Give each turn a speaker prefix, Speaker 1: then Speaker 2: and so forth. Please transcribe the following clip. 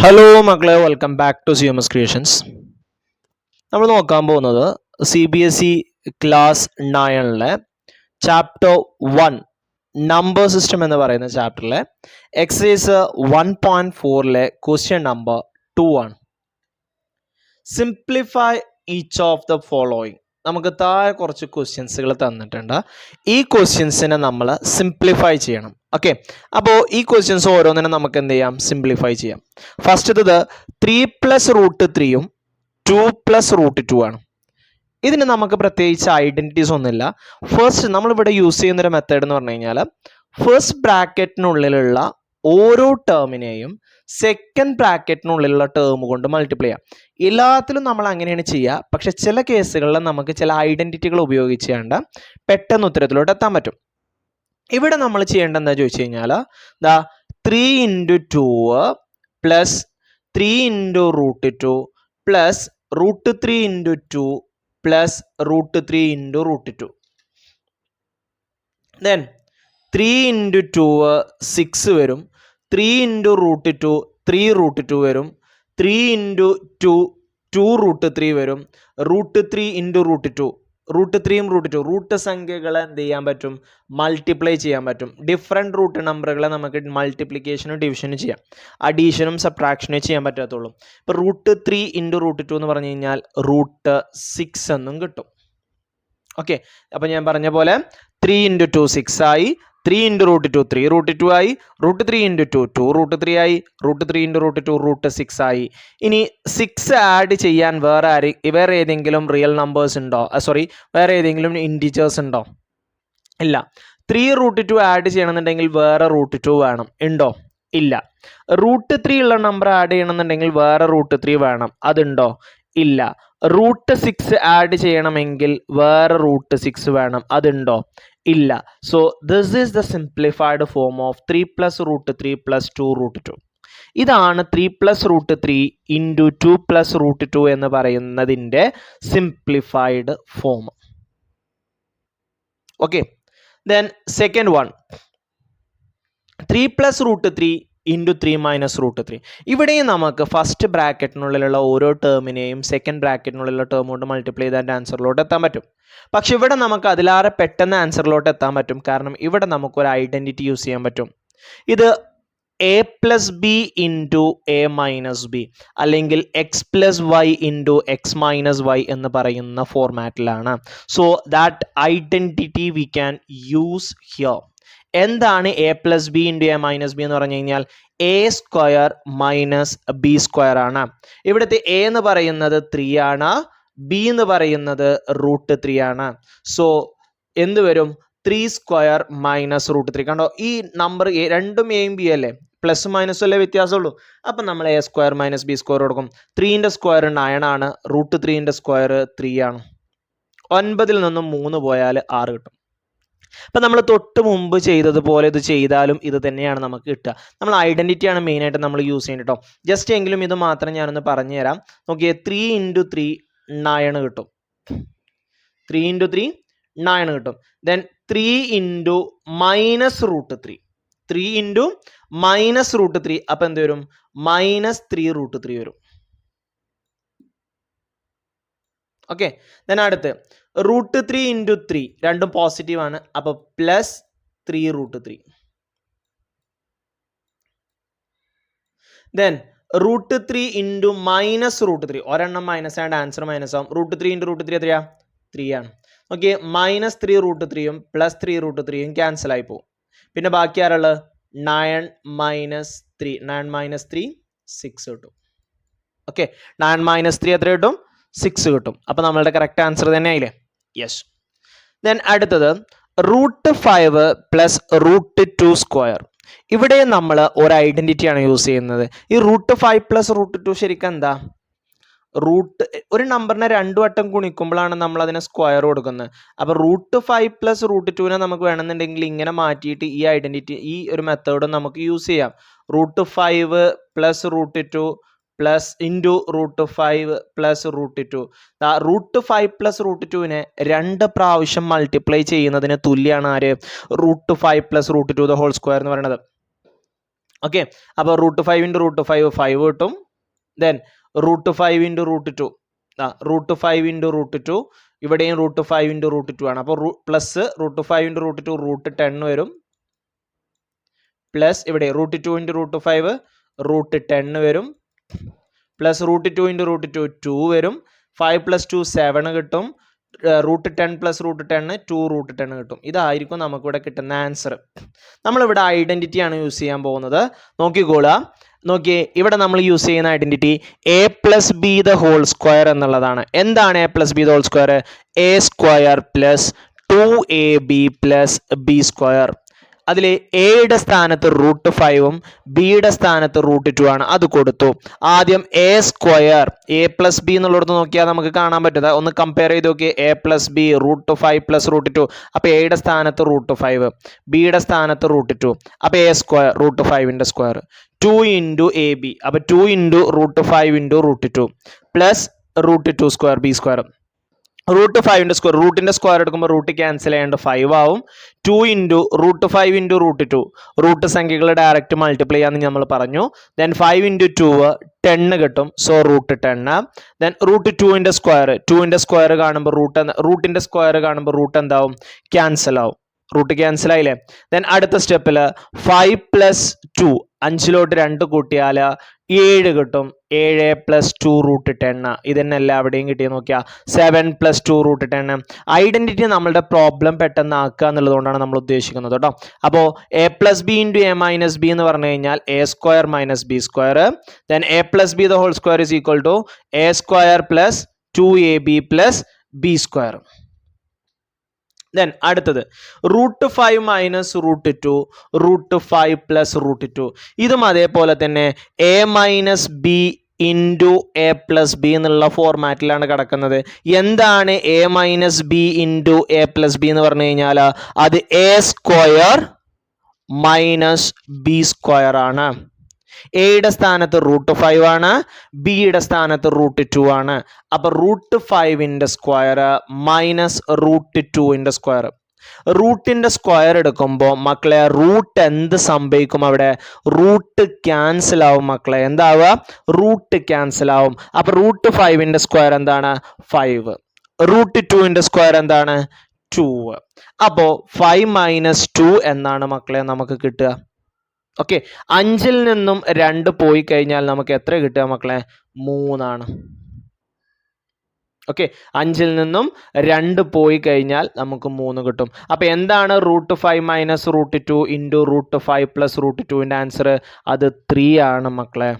Speaker 1: Hello മക്കളെ, welcome back to CMS creations. നമ്മൾ നോക്കാൻ പോകുന്നത് CBSE class 9 chapter 1 number system എന്ന് പറയുന്ന ചാപ്റ്ററിലെ എക്സസൈസ് 1.4 ക്വസ്റ്റ്യൻ നമ്പർ 2 ആണ്. Simplify each of the following. നമുക്ക് താഴെ കുറച്ച് ക്വസ്റ്റ്യൻസുകൾ തന്നിട്ടുണ്ട്. ഈ ക്വസ്റ്റ്യൻസിനെ നമ്മൾ സിംപ്ലിഫൈ ചെയ്യണം. ഓക്കെ, അപ്പോൾ ഈ ക്വസ്റ്റ്യൻസ് ഓരോന്നിനും നമുക്ക് എന്ത് ചെയ്യാം, സിംപ്ലിഫൈ ചെയ്യാം. ഫസ്റ്റത്തത് 3+√3 2+√2 ആണ്. ഇതിന് നമുക്ക് പ്രത്യേകിച്ച് ഐഡന്റിറ്റീസ് ഒന്നുമില്ല. ഫസ്റ്റ് നമ്മളിവിടെ യൂസ് ചെയ്യുന്നൊരു മെത്തേഡ് എന്ന് പറഞ്ഞു കഴിഞ്ഞാൽ ഫസ്റ്റ് ബ്രാക്കറ്റിനുള്ളിലുള്ള ഓരോ ടേമിനെയും സെക്കൻഡ് ബ്രാക്കറ്റിനുള്ളിലുള്ള ടേം കൊണ്ട് മൾട്ടിപ്ലൈ ചെയ്യാം. എല്ലാത്തിലും നമ്മൾ അങ്ങനെയാണ് ചെയ്യുക. പക്ഷെ ചില കേസുകളിൽ നമുക്ക് ചില ഐഡന്റിറ്റികൾ ഉപയോഗിച്ചുകൊണ്ട് പെട്ടെന്ന് ഉത്തരത്തിലോട്ട് എത്താൻ പറ്റും. ഇവിടെ നമ്മൾ ചെയ്യേണ്ടത് എന്താ ചോദിച്ചു കഴിഞ്ഞാൽ 3 × 2 പ്ലസ് 3 × √2 പ്ലസ് √3 × 2 പ്ലസ് √3 × √2. ദെൻ 3 × 2 6 വരും. 3 × √2 3√2 വരും. 3 × 2 2√3 വരും. √3 × √2 √3 √2 റൂട്ട് സംഖ്യകളെ എന്ത് ചെയ്യാൻ പറ്റും, മൾട്ടിപ്ലൈ ചെയ്യാൻ പറ്റും. ഡിഫറെൻറ്റ് റൂട്ട് നമ്പറുകളെ നമുക്ക് മൾട്ടിപ്ലിക്കേഷനും ഡിവിഷനും ചെയ്യാം. അഡീഷനും സബ്ട്രാക്ഷനും ചെയ്യാൻ പറ്റാത്തുള്ളൂ. ഇപ്പോൾ √3 × √2 എന്ന് പറഞ്ഞു കഴിഞ്ഞാൽ √6 എന്നും കിട്ടും. ഓക്കെ, അപ്പോൾ ഞാൻ പറഞ്ഞ പോലെ 3 × 2 6 ആയി. 3 × √2 3√2 ആയി. √3 × 2 2√3 ആയി. √3 × √2 √6 ആയി. ഇനി 6 ആഡ് ചെയ്യാൻ വേറെ ഏതെങ്കിലും റിയൽ നമ്പേഴ്സ് ഉണ്ടോ? വേറെ ഏതെങ്കിലും ഇൻറ്റിജേഴ്സ് ഉണ്ടോ? ഇല്ല. 3√2 ആഡ് ചെയ്യണമെന്നുണ്ടെങ്കിൽ വേറെ √2 വേണം. ഉണ്ടോ? ഇല്ല. √3 ഉള്ള നമ്പർ ആഡ് ചെയ്യണമെന്നുണ്ടെങ്കിൽ വേറെ √3 വേണം. അതുണ്ടോ? ഇല്ല. √6 ആഡ് ചെയ്യണമെങ്കിൽ വേറെ √6 വേണം. അതുണ്ടോ? ഇല്ല. So this is the simplified form of 3+√3 + 2√2. ഇതാണ് 3+√3 × 2+√2 എന്ന് പറയുന്നതിൻ്റെ simplified form. Okay, then second one 3+√3 × 3-√3. ഇവിടെയും നമുക്ക് ഫസ്റ്റ് ബ്രാക്കറ്റിനുള്ളിലുള്ള ഓരോ ടേമിനെയും സെക്കൻഡ് ബ്രാക്കറ്റിനുള്ളിലുള്ള ടേം കൊണ്ട് മൾട്ടിപ്ലൈ ചെയ്താൽ ആൻസറിലോട്ട് എത്താൻ പറ്റും. പക്ഷെ ഇവിടെ നമുക്ക് അതിലേറെ പെട്ടെന്ന് ആൻസറിലോട്ട് എത്താൻ പറ്റും. കാരണം ഇവിടെ നമുക്കൊരു ഐഡന്റിറ്റി യൂസ് ചെയ്യാൻ പറ്റും. ഇത് a+b × a-b അല്ലെങ്കിൽ x+y × x-y എന്ന് പറയുന്ന ഫോർമാറ്റിലാണ്. So that identity we can use here. എന്താണ് a+b × a-b എന്ന് പറഞ്ഞു കഴിഞ്ഞാൽ a² - b² ആണ്. ഇവിടുത്തെ a എന്ന് പറയുന്നത് 3 ആണ്, b എന്ന് പറയുന്നത് √3 ആണ്. സോ എന്ത് വരും? 3² - √3. കണ്ടോ, ഈ നമ്പർ രണ്ടും എയും ബി അല്ലേ, പ്ലസ് മൈനസും അല്ലേ വ്യത്യാസമുള്ളൂ. അപ്പം നമ്മൾ a² - b² കൊടുക്കും. 3ൻ്റെ സ്ക്വയർ 9 ആണ്. √3ൻ്റെ സ്ക്വയർ 3 ആണ്. 9ൽ നിന്നും 3 പോയാൽ 6 കിട്ടും. അപ്പം നമ്മൾ തൊട്ട് മുമ്പ് ചെയ്തതുപോലെ ഇത് ചെയ്താലും ഇത് തന്നെയാണ് നമുക്ക് കിട്ടുക. നമ്മൾ ഐഡന്റിറ്റിയാണ് മെയിനായിട്ട് നമ്മൾ യൂസ് ചെയ്യുന്നത് കേട്ടോ. ജസ്റ്റ് എങ്കിലും ഇത് മാത്രം ഞാനൊന്ന് പറഞ്ഞു തരാം. നോക്കിയേ, 3 × 3 9 കിട്ടും. 3 × 3 9 കിട്ടും. ദെൻ 3 × -√3 3 × -√3 അപ്പം എന്ത് വരും? -3√3 വരും. ഓക്കെ, ദെൻ അടുത്ത് √3 × 3 രണ്ടും പോസിറ്റീവ് ആണ്. അപ്പോൾ +3√3. ദെൻ √3 × -√3 ഒരെണ്ണം മൈനസ് ആൻഡ് ആൻസർ മൈനസ് ആവും. √3 × √3 എത്രയാ? 3 ആണ്. ഓക്കെ, -3√3 +3√3 ക്യാൻസൽ ആയി പോകും. പിന്നെ ബാക്കി ആരുള്ളത്? 9 - 3 9 - 3 6 കിട്ടും. ഓക്കെ, 9 - 3 എത്ര കിട്ടും? 6 കിട്ടും. അപ്പം നമ്മളുടെ കറക്റ്റ് ആൻസർ തന്നെ ആയില്ലേ? യെസ്. ദെൻ അടുത്തത് √5 + √2². ഇവിടെ നമ്മൾ ഒരു ഐഡന്റിറ്റിയാണ് യൂസ് ചെയ്യുന്നത്. ഈ √5 + √2 ശരിക്കും എന്താ? ഒരു നമ്പറിനെ 2 വട്ടം ഗുണിക്കുമ്പോഴാണ് നമ്മൾ അതിനെ സ്ക്വയർ കൊടുക്കുന്നത്. അപ്പോൾ √5 + √2 നമുക്ക് വേണമെന്നുണ്ടെങ്കിൽ ഇങ്ങനെ മാറ്റിയിട്ട് ഈ ഐഡന്റിറ്റി, ഈ ഒരു മെത്തേഡ് നമുക്ക് യൂസ് ചെയ്യാം. √5 + √2 പ്ലസ് ഇൻറ്റു √5 + √2. √5 + √2നെ 2 പ്രാവശ്യം മൾട്ടിപ്ലൈ ചെയ്യുന്നതിന് തുല്യമാണ് ആര്? √5 + √2 ദ ഹോൾ സ്ക്വയർ എന്ന് പറയുന്നത്. ഓക്കെ, അപ്പോൾ √5 ഇൻറ്റു √5 5 കിട്ടും. ദെൻ √5 ഇൻറ്റു √2 √5 ഇൻറ്റു √2 ഇവിടെയും √5 ഇൻറ്റു √2 ആണ്. അപ്പോൾ പ്ലസ് √5 ഇൻറ്റു √2 √10 വരും. പ്ലസ് ഇവിടെ √2 ഇൻറ്റു √5 √10 വരും. പ്ലസ് √2 ഇൻറ്റു √2 2 വരും. 5 + 2 7 കിട്ടും. √10 + √10 2√10 കിട്ടും. ഇതായിരിക്കും നമുക്കിവിടെ കിട്ടുന്ന ആൻസർ. നമ്മളിവിടെ ഐഡൻറ്റിറ്റി ആണ് യൂസ് ചെയ്യാൻ പോകുന്നത്. നോക്കിക്കോളാം. നോക്കിയേ, ഇവിടെ നമ്മൾ യൂസ് ചെയ്യുന്ന ഐഡൻറ്റിറ്റി a+b² എന്നുള്ളതാണ്. എന്താണ് a+b²? a² + 2ab + b². അതിൽ എയുടെ സ്ഥാനത്ത് √5ഉം ബിയുടെ സ്ഥാനത്ത് √2 ആണ്. അത് കൊടുത്തു. ആദ്യം a² a+b എന്നുള്ളടത്ത് നോക്കിയാൽ നമുക്ക് കാണാൻ പറ്റുന്നത്, ഒന്ന് കമ്പയർ ചെയ്ത് നോക്കിയേ. a+b √5 + √2. അപ്പോൾ എയുടെ സ്ഥാനത്ത് √5, ബിയുടെ സ്ഥാനത്ത് √2. അപ്പോൾ a² √5ന്റെ സ്ക്വയർ 2 ഇൻറ്റു ab. അപ്പോൾ 2 ഇൻറ്റു √5 ഇൻറ്റു √2 പ്ലസ് √2² b². √5ന്റെ സ്ക്വയർ, റൂട്ടിന്റെ സ്ക്വയർ എടുക്കുമ്പോൾ റൂട്ട് ക്യാൻസൽ ചെയ്യാണ്ട് 5 ആവും. 2 ഇൻറ്റു √5 ഇൻറ്റു √2 റൂട്ട് സംഖ്യകൾ ഡയറക്റ്റ് മൾട്ടിപ്ലൈ ചെയ്യാന്ന് നമ്മൾ പറഞ്ഞു. ദെൻ 5 ഇൻറ്റു 2 10 കിട്ടും. സോ √10. ദെൻ √2ന്റെ സ്ക്വയർ, 2ന്റെ സ്ക്വയർ കാണുമ്പോൾ റൂട്ടിന്റെ സ്ക്വയർ കാണുമ്പോൾ റൂട്ട് എന്താവും? ക്യാൻസൽ ആവും. റൂട്ട് ക്യാൻസൽ ആയില്ലേ? ദെൻ അടുത്ത സ്റ്റെപ്പിൽ 5 + 2 5ലോട്ട് 2 കൂട്ടിയാൽ 7 കിട്ടും. 7 + 2 √10. ഇതന്നെ എല്ലാവിടെയും കിട്ടിയെന്ന് നോക്കിയാൽ 7 + 2 √10. ഐഡന്റിറ്റി നമ്മളുടെ പ്രോബ്ലം പെട്ടെന്ന് ആക്കുക എന്നുള്ളതുകൊണ്ടാണ് നമ്മൾ ഉദ്ദേശിക്കുന്നത് കേട്ടോ. അപ്പോൾ a+b ഇൻറ്റു a - b എന്ന് പറഞ്ഞു കഴിഞ്ഞാൽ a² - b². Then a+b² is equal to a² + 2ab + b². Then അടുത്തത് √5 - √2 √5 + √2. ഇതും അതേപോലെ തന്നെ a - b ഇൻറ്റു a+b എന്നുള്ള ഫോർമാറ്റിലാണ് കിടക്കുന്നത്. എന്താണ് a - b ഇൻറ്റു a+b എന്ന് പറഞ്ഞു കഴിഞ്ഞാൽ അത് a² - b² ആണ്. എയുടെ സ്ഥാനത്ത് √5 ആണ്, ബിയുടെ സ്ഥാനത്ത് √2 ആണ്. അപ്പൊ √5ന്റെ സ്ക്വയർ മൈനസ് √2ന്റെ സ്ക്വയർ. റൂട്ടിന്റെ സ്ക്വയർ എടുക്കുമ്പോൾ മക്കളെ റൂട്ട് എന്ത് സംഭവിക്കും? അവിടെ റൂട്ട് ക്യാൻസൽ ആവും മക്കളെ. എന്താവുക? റൂട്ട് ക്യാൻസൽ ആവും. അപ്പൊ √5ന്റെ സ്ക്വയർ എന്താണ്? 5. √2ന്റെ സ്ക്വയർ എന്താണ്? 2. അപ്പോ 5 - 2 എന്നാണ് മക്കളെ നമുക്ക് കിട്ടുക. ഓക്കെ, 5ൽ നിന്നും 2 പോയി കഴിഞ്ഞാൽ നമുക്ക് എത്ര കിട്ടുക മക്കളെ? 3 ആണ്. ഓക്കെ, 5ൽ നിന്നും 2 പോയി കഴിഞ്ഞാൽ നമുക്ക് 3 കിട്ടും. അപ്പൊ എന്താണ് √5 - √2 ഇൻറ്റു √5 + √2ന്റെ ആൻസർ? അത് 3 ആണ് മക്കളെ.